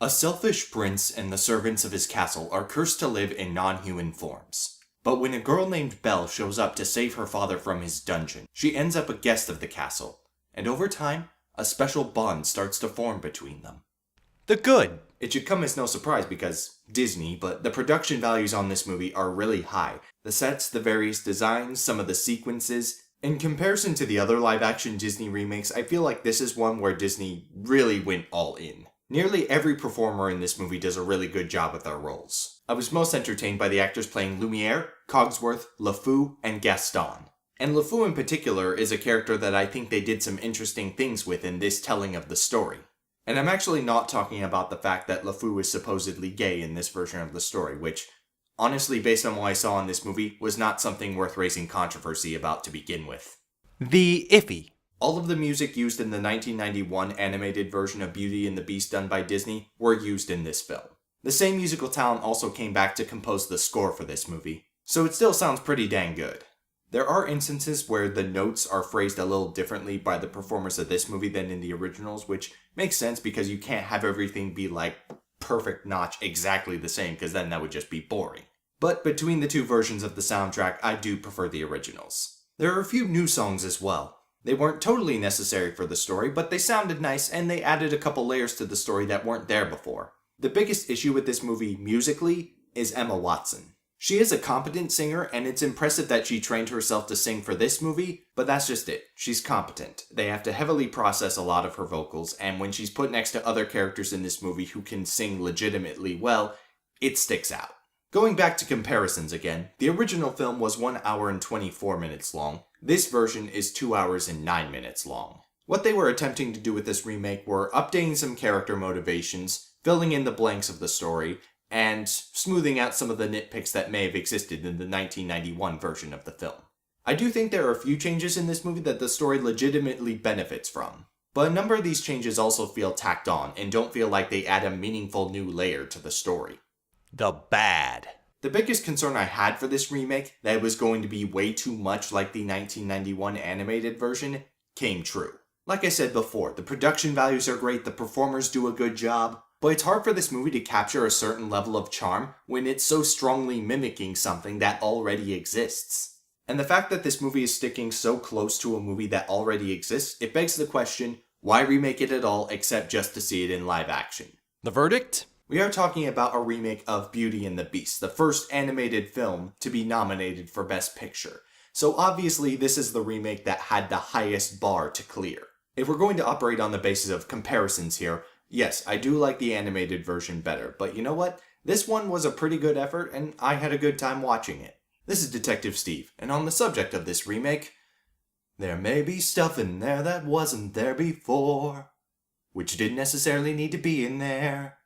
A selfish prince and the servants of his castle are cursed to live in non-human forms. But when a girl named Belle shows up to save her father from his dungeon, she ends up a guest of the castle, and over time, a special bond starts to form between them. The good! It should come as no surprise because Disney, but the production values on this movie are really high. The sets, the various designs, some of the sequences. In comparison to the other live-action Disney remakes, I feel like this is one where Disney really went all in. Nearly every performer in this movie does a really good job with their roles. I was most entertained by the actors playing Lumiere, Cogsworth, LeFou, and Gaston. And LeFou in particular is a character that I think they did some interesting things with in this telling of the story. And I'm actually not talking about the fact that LeFou is supposedly gay in this version of the story, which, honestly, based on what I saw in this movie, was not something worth raising controversy about to begin with. The iffy. All of the music used in the 1991 animated version of Beauty and the Beast done by Disney were used in this film. The same musical talent also came back to compose the score for this movie, so it still sounds pretty dang good. There are instances where the notes are phrased a little differently by the performers of this movie than in the originals, which makes sense because you can't have everything be like perfect notch exactly the same because then that would just be boring. But between the two versions of the soundtrack, I do prefer the originals. There are a few new songs as well. They weren't totally necessary for the story, but they sounded nice and they added a couple layers to the story that weren't there before. The biggest issue with this movie musically is Emma Watson. She is a competent singer, and it's impressive that she trained herself to sing for this movie, but that's just it. She's competent. They have to heavily process a lot of her vocals, and when she's put next to other characters in this movie who can sing legitimately well, it sticks out. Going back to comparisons again, the original film was 1 hour and 24 minutes long. This version is 2 hours and 9 minutes long. What they were attempting to do with this remake were updating some character motivations, filling in the blanks of the story, and smoothing out some of the nitpicks that may have existed in the 1991 version of the film. I do think there are a few changes in this movie that the story legitimately benefits from, but a number of these changes also feel tacked on and don't feel like they add a meaningful new layer to the story. The bad. The biggest concern I had for this remake, that it was going to be way too much like the 1991 animated version, came true. Like I said before, the production values are great, the performers do a good job, but it's hard for this movie to capture a certain level of charm when it's so strongly mimicking something that already exists. And the fact that this movie is sticking so close to a movie that already exists, it begs the question, why remake it at all except just to see it in live action? The verdict? We are talking about a remake of Beauty and the Beast, the first animated film to be nominated for Best Picture. So obviously this is the remake that had the highest bar to clear. If we're going to operate on the basis of comparisons here, yes, I do like the animated version better, but you know what? This one was a pretty good effort, and I had a good time watching it. This is Detective Steve, and on the subject of this remake, there may be stuff in there that wasn't there before, which didn't necessarily need to be in there.